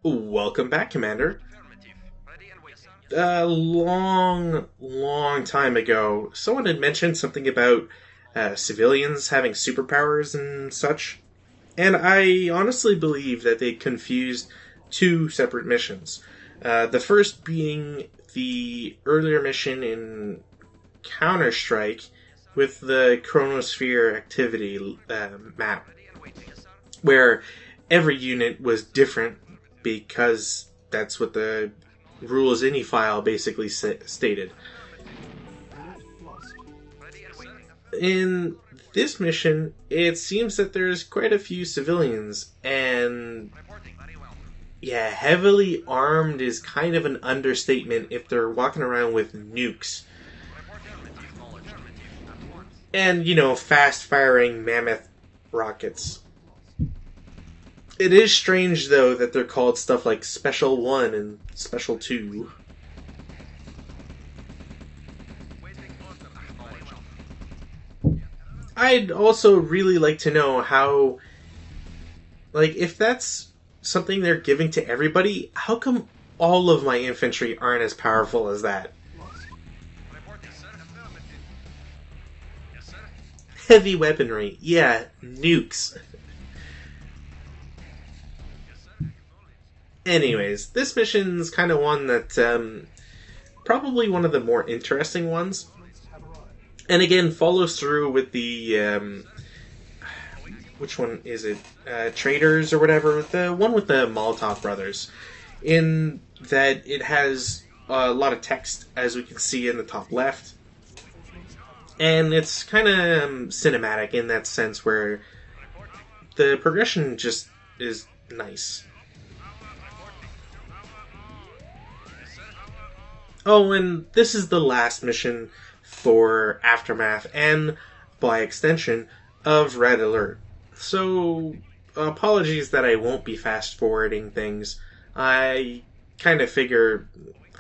Welcome back, Commander. A long time ago, someone had mentioned something about civilians having superpowers and such, and I honestly believe that they confused two separate missions. The first being the earlier mission in Counter Strike with the Chronosphere activity map, where every unit was different because that's what the rules any file basically stated. In this mission, it seems that there's quite a few civilians, and yeah, heavily armed is kind of an understatement if they're walking around with nukes. And, fast firing mammoth rockets. It is strange, though, that they're called stuff like Special 1 and Special 2. I'd also really like to know how, if that's something they're giving to everybody, how come all of my infantry aren't as powerful as that? Heavy weaponry, yeah, nukes. Anyways, this mission's kind of one that, probably one of the more interesting ones. And again, follows through with the, which one is it? Traders or whatever, the one with the Molotov brothers. In that it has a lot of text, as we can see in the top left. And it's kind of cinematic in that sense where the progression just is nice. Oh, and this is the last mission for Aftermath and, by extension, of Red Alert. So, apologies that I won't be fast forwarding things. I kind of figure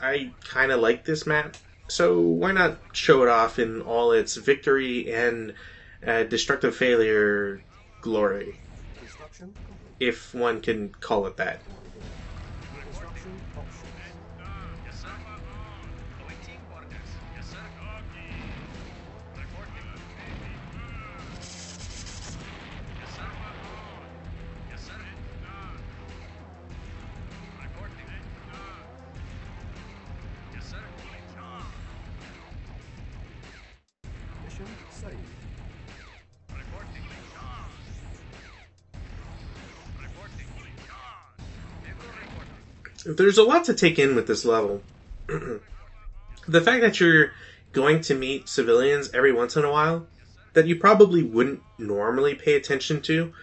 I kind of like this map, so why not show it off in all its victory and destructive failure glory, if one can call it that. There's a lot to take in with this level. The fact that you're going to meet civilians every once in a while that you probably wouldn't normally pay attention to,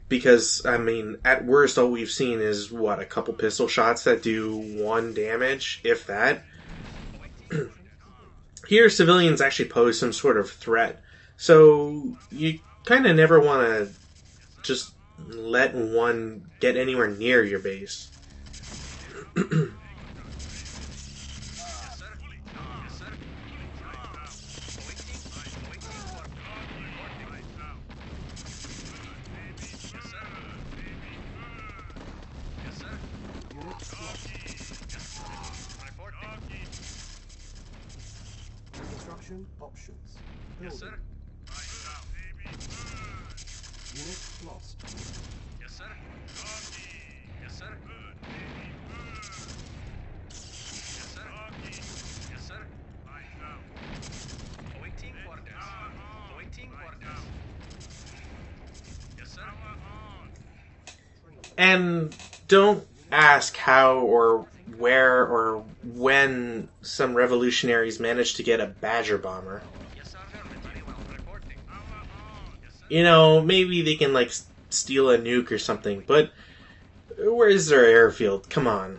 because, I mean, at worst, all we've seen is, a couple pistol shots that do 1 damage, if that. Here, civilians actually pose some sort of threat, so you kind of never want to just let one get anywhere near your base. Options. Yes, sir. Unit lost. Yes, sir. Yes, sir. Yes, sir. Yes, sir. Awaiting orders. Awaiting orders. Yes, sir. And don't ask how or where or when some revolutionaries managed to get a Badger bomber. Maybe they can, steal a nuke or something, but where's their airfield? Come on.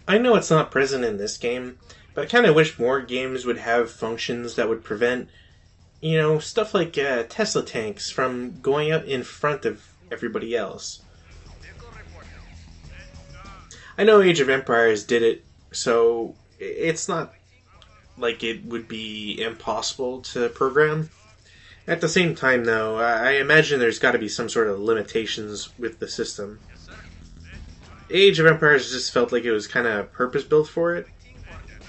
I know it's not present in this game, but I kind of wish more games would have functions that would prevent stuff like Tesla tanks from going up in front of everybody else. Vehicle reporting. I know Age of Empires did it, so it's not like it would be impossible to program. At the same time, though, I imagine there's got to be some sort of limitations with the system. Yes, sir. Age of Empires just felt like it was kind of purpose built for it. Waiting orders.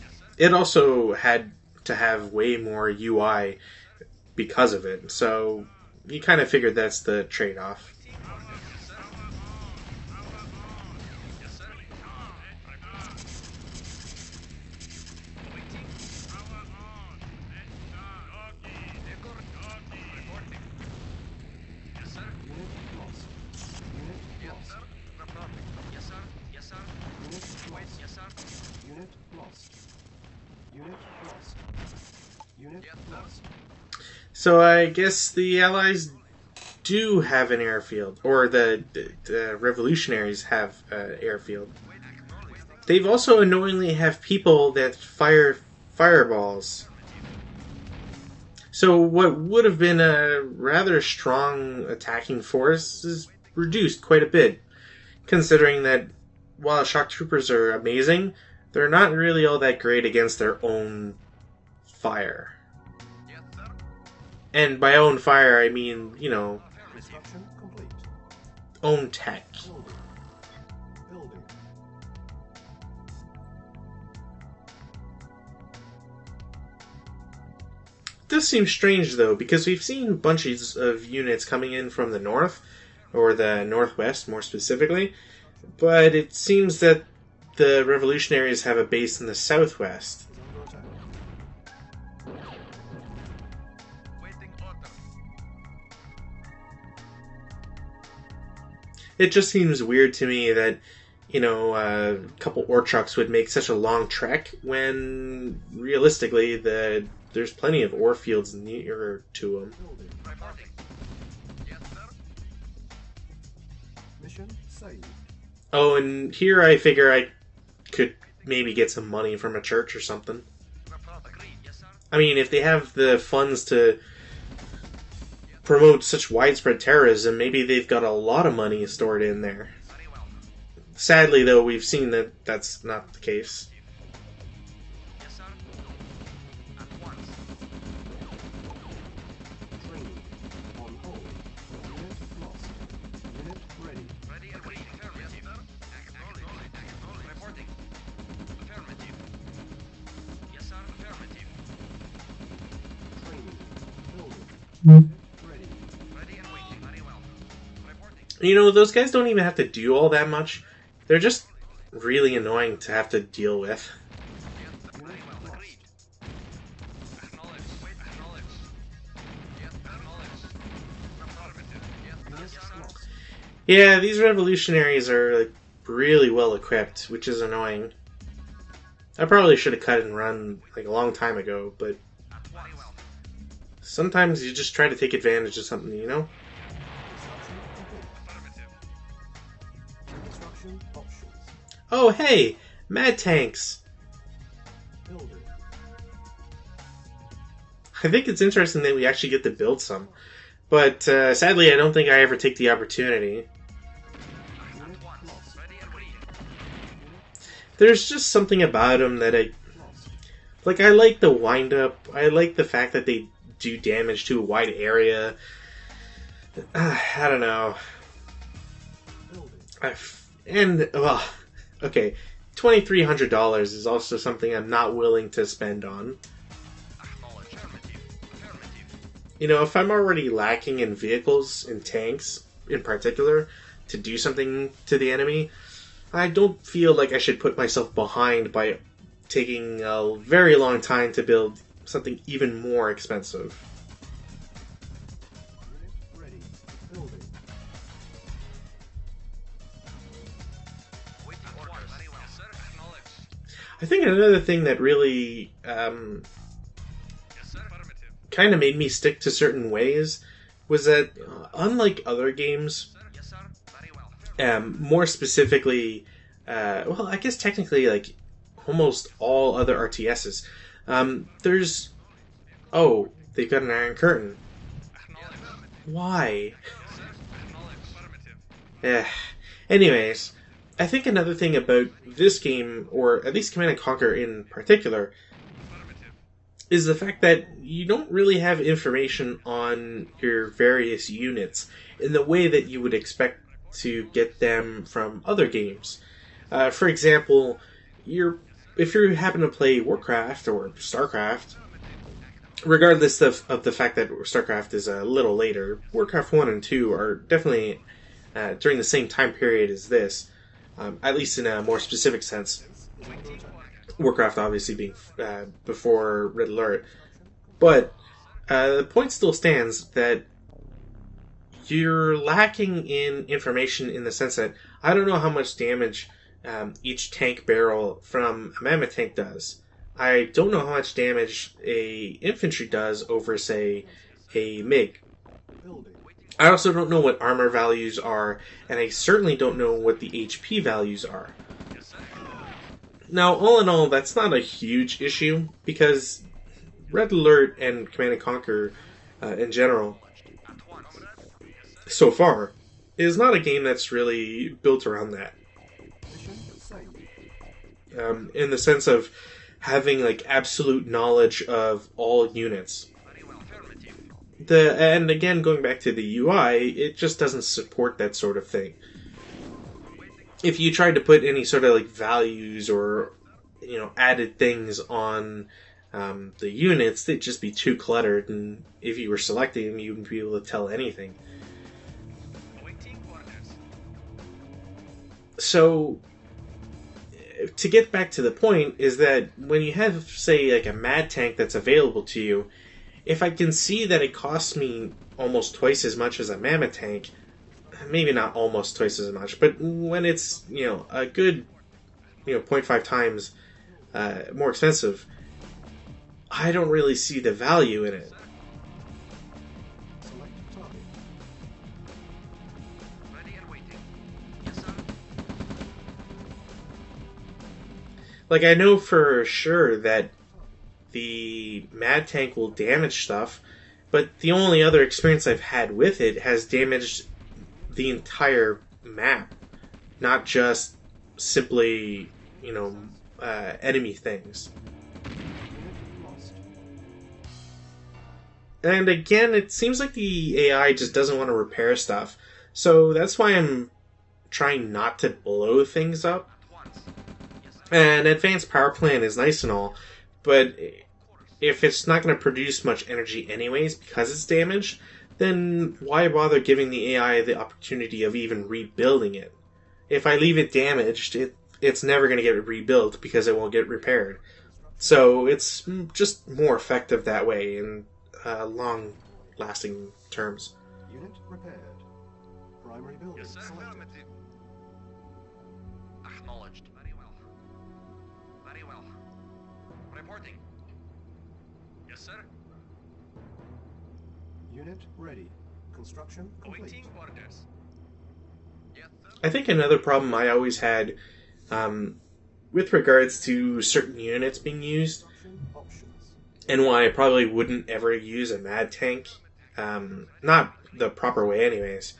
Yes, sir. It also had to have way more UI because of it, so you kind of figured that's the trade off. Waiting orders. Yes, sir. Yes, sir. Waiting. Vehicle reporting. Yes, sir. Unit lost. Unit Yes, lost. sir. Reporting. Yes, sir. Yes, sir. Unit Wait. lost. Yes, sir. Unit lost. Unit lost. Unit Yes, sir. lost. So I guess the Allies do have an airfield, or the revolutionaries have an airfield. Wait. Acknowledged. They've also annoyingly have people that fire fireballs. So what would have been a rather strong attacking force is reduced quite a bit, considering that while shock troopers are amazing, they're not really all that great against their own fire. Yes, sir. And by own fire, I mean, Affirmative. Construction complete. own tech. Building. Building. This seems strange though, because we've seen bunches of units coming in from the north, or the northwest more specifically, but it seems that the revolutionaries have a base in the southwest. Is under attack. Waiting order. It just seems weird to me that, a couple Orchucks would make such a long trek when realistically there's plenty of ore fields nearer to them. Building. Reporting. Yes, sir. Mission saved. Oh, and here I figure I could maybe get some money from a church or something. Report. Agreed. Yes, sir. I mean, if they have the funds to promote such widespread terrorism, maybe they've got a lot of money stored in there. Very well. Sadly, though, we've seen that that's not the case. Yes, sir. At once. Training. On hold. Unit lost. Unit ready. Ready and waiting. Affirmative. Yes, sir. Acknowledged. Acknowledged. Reporting. Affirmative. Yes, sir. Affirmative. Training. Building. Unit ready. Ready and waiting. Very well. Reporting. Those guys don't even have to do all that much. They're just really annoying to have to deal with. Yes, sir. Very well. Agreed. Acknowledged. Wait. Acknowledged. Yes, acknowledged. Affirmative. Yes, Unit yes, sir. lost. Yeah, these revolutionaries are really well equipped, which is annoying. I probably should have cut and run a long time ago, but Very well. sometimes you just try to take advantage of something. Construction complete. Affirmative. Construction options. Oh, hey, mad tanks. Building. I think it's interesting that we actually get to build some, but sadly, I don't think I ever take the opportunity. Unit lost. Ready and waiting. There's just something about them that Lost. I like the wind up. I like the fact that they do damage to a wide area. I don't know. Building. Okay, $2,300 is also something I'm not willing to spend on. Acknowledged. Affirmative. Affirmative. If I'm already lacking in vehicles and tanks in particular to do something to the enemy, I don't feel like I should put myself behind by taking a very long time to build something even more expensive. Unit ready. Building. Waiting orders. Very well. Yes, sir. Acknowledged. I think another thing that really Yes, sir. Affirmative. kind of made me stick to certain ways was that, unlike other games, Sir. Yes, sir. Very well. more specifically, I guess technically, almost all other RTSs, there's Oh, they've got an iron curtain. Acknowledged. Why? Yes, sir. Acknowledged. Affirmative. Eh. Anyways, I think another thing about this game, or at least Command and Conquer in particular, Affirmative. is the fact that you don't really have information on your various units in the way that you would expect to get them from other games. For example, you're if you happen to play Warcraft or Starcraft, regardless of the fact that Starcraft is a little later, Warcraft 1 and 2 are definitely during the same time period as this, at least in a more specific sense. Warcraft obviously being before Red Alert. But the point still stands that you're lacking in information in the sense that I don't know how much damage each tank barrel from a mammoth tank does. I don't know how much damage a infantry does over, say, a MiG. Building. I also don't know what armor values are, and I certainly don't know what the HP values are. Yes, sir. Now, all in all, that's not a huge issue, because Red Alert and Command and Conquer in general, At once. so far, is not a game that's really built around that. Mission saved. In the sense of having like absolute knowledge of all units. Very well. Affirmative. And again, going back to the UI, it just doesn't support that sort of thing. If you tried to put any sort of like values or added things on the units, they'd just be too cluttered, and if you were selecting them, you wouldn't be able to tell anything. Awaiting orders. So, to get back to the point, is that when you have, say, like a mad tank that's available to you, if I can see that it costs me almost twice as much as a mammoth tank, maybe not almost twice as much, but when it's a good 0.5 times more expensive, I don't really see the value in it. Select target. Ready and waiting. Yes, sir. Like, I know for sure that the Mad Tank will damage stuff, but the only other experience I've had with it has damaged the entire map, not just simply, enemy things. Unit lost. And again, it seems like the AI just doesn't want to repair stuff, so that's why I'm trying not to blow things up. At once. Yes, sir. An advanced power plant is nice and all, but if it's not going to produce much energy anyways because it's damaged, then why bother giving the AI the opportunity of even rebuilding it? If I leave it damaged, it's never going to get rebuilt because it won't get repaired. So it's just more effective that way in long-lasting terms. Unit repaired. Primary building Yes, sir. selected. Affirmative. Acknowledged. Very well. Very well. Reporting. Yes, sir. Unit ready. Construction complete. Awaiting orders. Yes, sir. I think another problem I always had with regards to certain units being used, Construction options. and why I probably wouldn't ever use a mad tank, not the proper way anyways,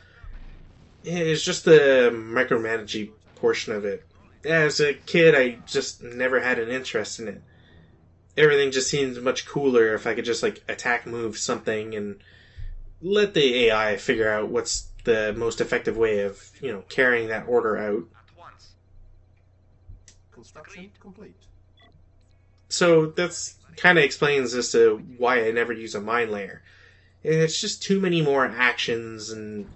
is just the micromanaging portion of it. As a kid, I just never had an interest in it. Everything just seemed much cooler if I could just like attack move something and let the AI figure out what's the most effective way of, carrying that order out. At once. Construction complete. So that's kind of explains as to why I never use a mine layer. It's just too many more actions and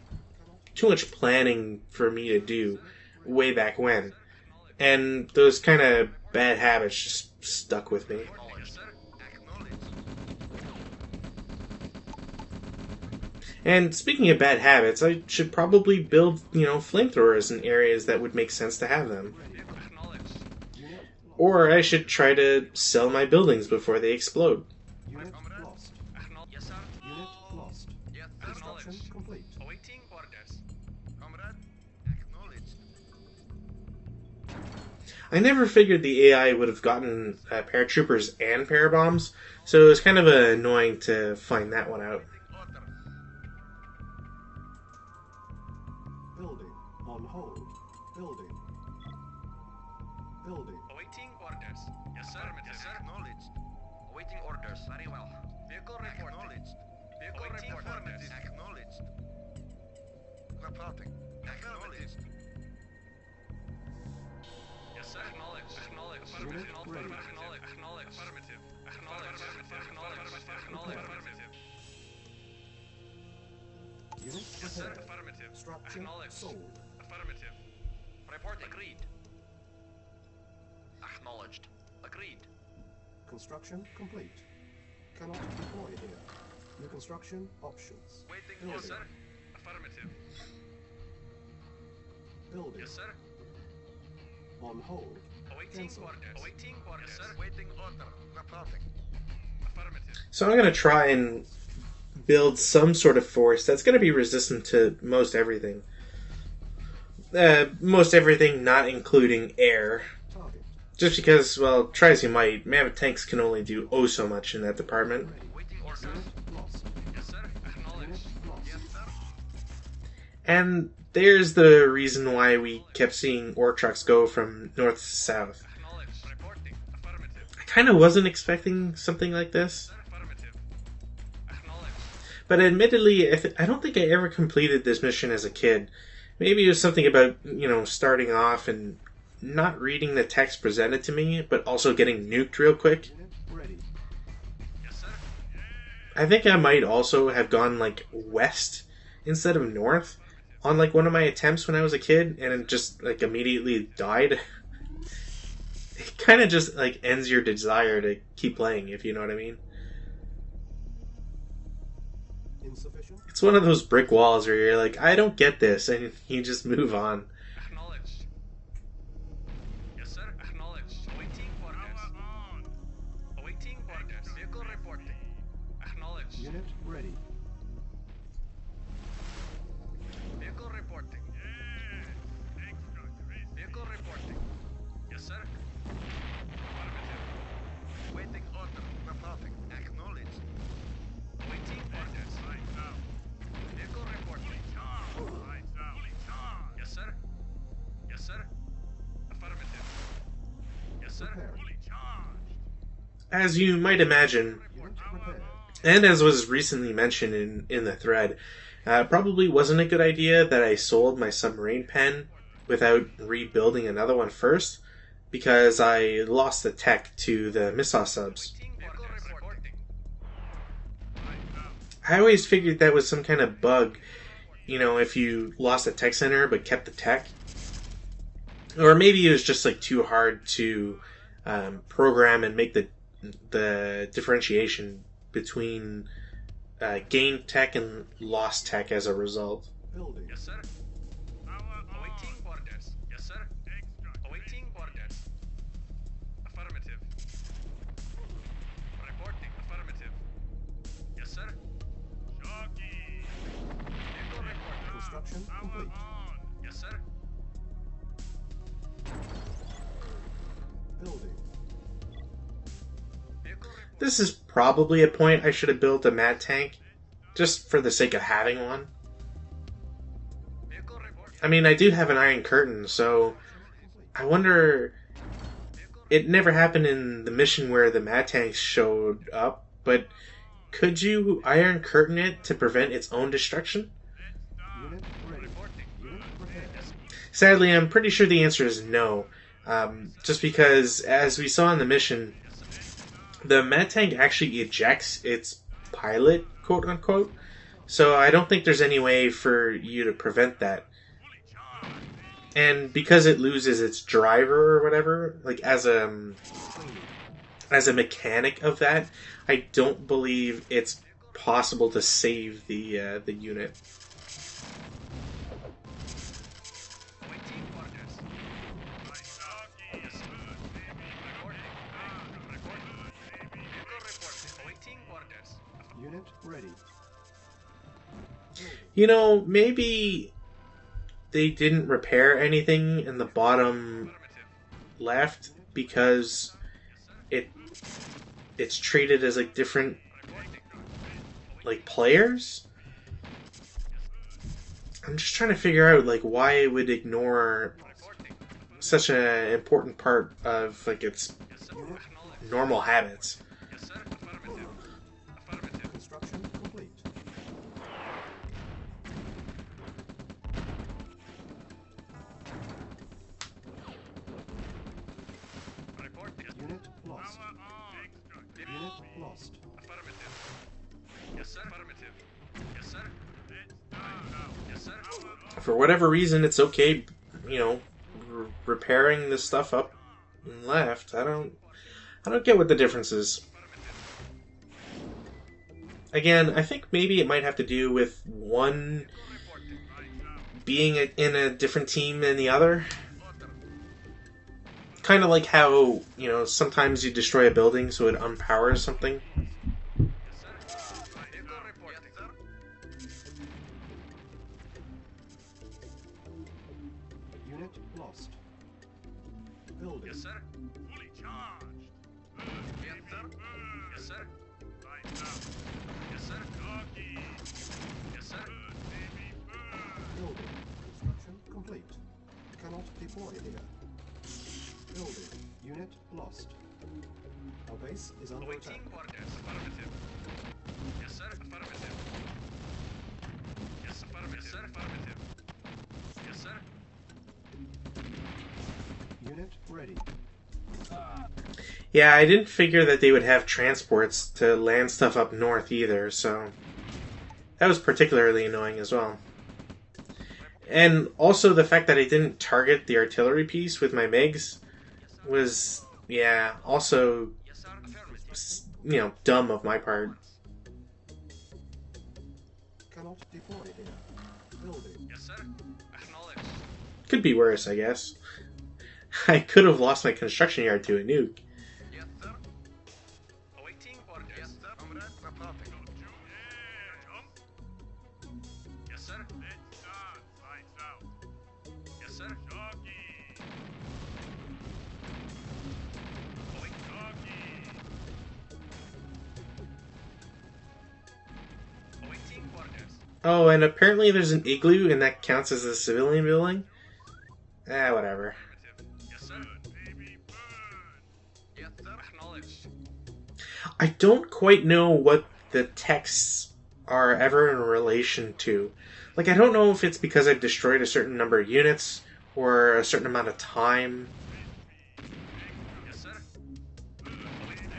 too much planning for me to do way back when. And those kind of bad habits just stuck with me. Yes, sir. Acknowledged. And speaking of bad habits, I should probably build, flamethrowers in areas that would make sense to have them. Acknowledged. Unit lost. Or I should try to sell my buildings before they explode. Unit lost. Acknowledged. Yes, sir. Unit lost. Yes, Construction acknowledged. complete. Awaiting orders. Comrade. Acknowledged. I never figured the AI would have gotten paratroopers and parabombs, so it was kind of annoying to find that one out. Order. Building. On hold. Building. Building. Awaiting orders. Yes, sir. Yes, sir. Acknowledged. Awaiting orders. Very well. Vehicle report. Acknowledged. Vehicle awaiting orders. Acknowledged. Reporting. Acknowledged. Yes, sir. Acknowledged. Acknowledged. Unit ready. Acknowledged. Acknowledged. Affirmative. Acknowledged. Acknowledged. Acknowledged. Affirmative. Unit Yes, sir. prepared. Affirmative. Structure Acknowledged. sold. Affirmative. Report agreed. Acknowledged. Agreed. Construction complete. Cannot deploy here. New construction options. Waiting. Building. Yes, sir. Affirmative. Building. Yes, sir. On hold. Awaiting Cancel. orders. Awaiting orders. Yes, sir. Waiting order. Reporting. Affirmative. So I'm going to try and build some sort of force that's going to be resistant to most everything. Most everything, not including air. Target. Just because, well, try as you might, mammoth tanks can only do oh so much in that department. Ready. Waiting orders. Unit lost. Yes, sir. Acknowledged. Unit lost. Yes, sir. And there's the reason why we kept seeing ore trucks go from north to south. Acknowledged. Reporting. Affirmative. I kind of wasn't expecting something like this. Sir. Affirmative. Acknowledged. But admittedly, I don't think I ever completed this mission as a kid. Maybe it was something about, starting off and not reading the text presented to me, but also getting nuked real quick. Unit ready. Yes, sir. I think I might also have gone, west instead of north on, one of my attempts when I was a kid, and it just, immediately died. It kind of just, ends your desire to keep playing, if you know what I mean. Insufficient. It's one of those brick walls where you're like, I don't get this, and you just move on. Acknowledged. Yes, sir. Acknowledged. Awaiting orders. Awaiting orders. Vehicle reporting. Acknowledged. Unit ready. Vehicle reporting. Vehicle reporting. Yes, sir. Affirmative. Waiting order. Reporting. Acknowledged. Waiting orders. Vehicle reporting. Yes, sir. Yes, sir. Affirmative. Yes, sir. Prepared. As you might imagine, Unit prepared. and as was recently mentioned in the thread, probably wasn't a good idea that I sold my submarine pen without rebuilding another one first, because I lost the tech to the missile subs. Vehicle reporting. I always figured that was some kind of bug, if you lost the tech center but kept the tech. Or maybe it was just too hard to program and make the differentiation between gained tech and lost tech as a result. Building. Yes, sir. Awaiting orders. Yes, sir. Awaiting orders. Affirmative. Reporting. Affirmative. Yes, sir. Vehicle reporting. Construction complete. Yes, sir. Building. Vehicle reporting. This is probably a point I should have built a mad tank, just for the sake of having one. Vehicle reporting. I mean, I do have an iron curtain, so I wonder. It never happened in the mission where the mad tanks showed up, but could you iron curtain it to prevent its own destruction? Unit ready. Reporting. Unit prepared. Sadly, I'm pretty sure the answer is no. Just because, as we saw in the mission, the mad tank actually ejects its pilot, quote unquote. So I don't think there's any way for you to prevent that. And because it loses its driver or whatever, as a mechanic of that, I don't believe it's possible to save the unit. Awaiting orders. Yes, sir. Reporting. Reporting. Vehicle reporting. Awaiting orders. Unit ready. Maybe they didn't repair anything in the bottom Affirmative. left because it it's treated as like different like players. I'm just trying to figure out like why it would ignore such an important part of like its Unit normal habits. Yes, sir. Affirmative. Affirmative. construction complete. Reporting. Unit lost. Unit lost. Affirmative. Yes, sir. Affirmative. Yes, sir. Yes, sir. For whatever reason, it's okay, you know, repairing this stuff up and left. I don't get what the difference is. Again, I think maybe it might have to do with one being in a different team than the other. Kind of like how, you know, sometimes you destroy a building so it unpowers something. Vehicle reporting. Unit lost. Building. Yes, sir. Fully charged. Yes, sir. Yes, sir. Yes, sir. Yes, sir. Building. Construction complete. Cannot deploy here. Building. Unit lost. Our base is under attack. Awaiting orders. Affirmative. Yes, sir. Affirmative. Yes, affirmative. Yes, sir. Affirmative. Yes, sir. Unit ready. Yeah, I didn't figure that they would have transports to land stuff up north either, so that was particularly annoying as well. And also the fact that I didn't target the artillery piece with my MiGs was, yeah, also, Yes, sir. Affirmative. you know, dumb of my part. Cannot deploy here. Building. Yes, sir. Acknowledged. Could be worse, I guess. I could have lost my construction yard to a nuke. Yes, sir. Awaiting orders. Yes, sir. Comrade, reporting. Yes, sir. Yes, sir. Awaiting orders. Oh, and apparently there's an igloo, and that counts as a civilian building? Whatever. Yes, sir. Yes, sir. Acknowledged. I don't quite know what the texts are ever in relation to. Like, I don't know if it's because I've destroyed a certain number of units or a certain amount of time. Yes, sir. Vehicle reporting.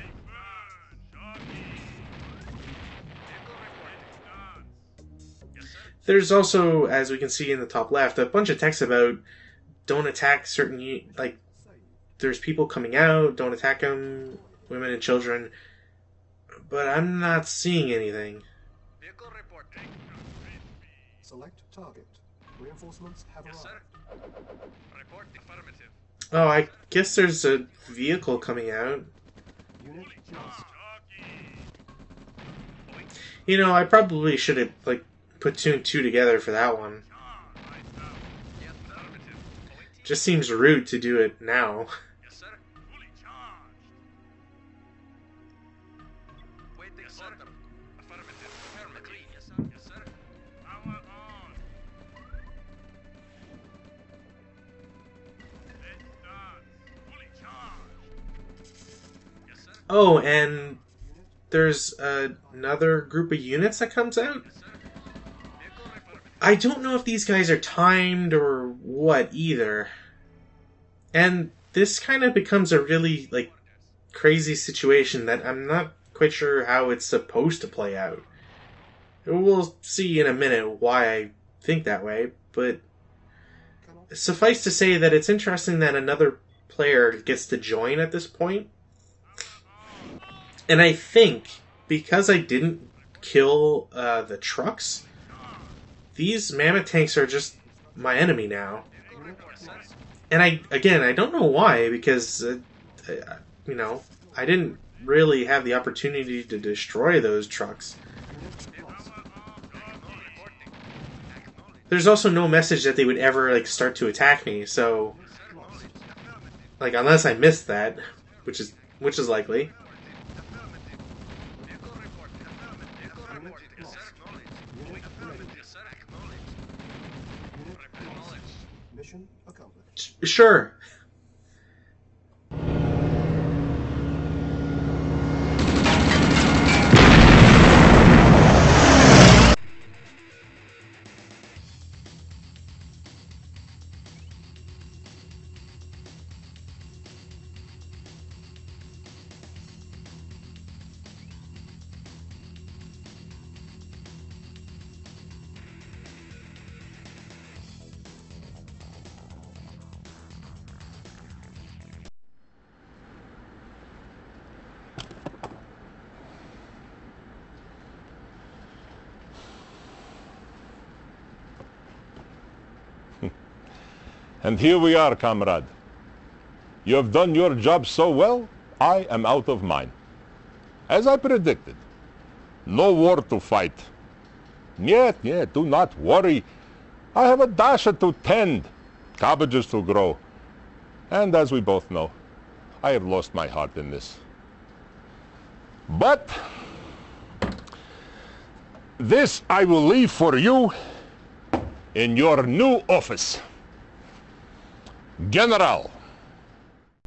Yes, sir. There's also, as we can see in the top left, a bunch of texts about don't attack certain, like, there's people coming out, don't attack them, women and children. But I'm not seeing anything. Vehicle reporting. Select target. Reinforcements have Yes, sir. arrived. Report affirmative. Oh, I guess there's a vehicle coming out. Unit lost. You know, I probably should have, like, put two and two together for that one. Yes, affirmative. Awaiting. Just seems rude to do it now. Yes, sir. Fully charged. Waiting yes, order. Affirmative. Affirmative. Yes, sir. Yes, sir. Power on. Let's start. Fully charged. Yes, sir. Oh, and there's another group of units that comes out? Yes, sir. Vehicle affirmative. I don't know if these guys are timed or what either. And this kind of becomes a really, like, crazy situation that I'm not quite sure how it's supposed to play out. We'll see in a minute why I think that way, but Cannot. suffice to say that it's interesting that another player gets to join at this point. And I think, because I didn't kill the trucks, these mammoth tanks are just my enemy now. Unit lost. And I don't know why, because, you know, I didn't really have the opportunity to destroy those trucks. Unit lost. Reporting. Acknowledged. There's also no message that they would ever, like, start to attack me, so Unit lost. Like, unless I missed that, which is likely. Vehicle report. Vehicle Unit report. Yes, lost. sir. Acknowledged. Unit ready. Yes, sir. Acknowledged. Unit lost. Acknowledged. Mission accomplished. Sure. And here we are, comrade. You have done your job so well, I am out of mine. As I predicted, no war to fight. Yet, do not worry. I have a dasher to tend, cabbages to grow. And as we both know, I have lost my heart in this. But this I will leave for you in your new office. General,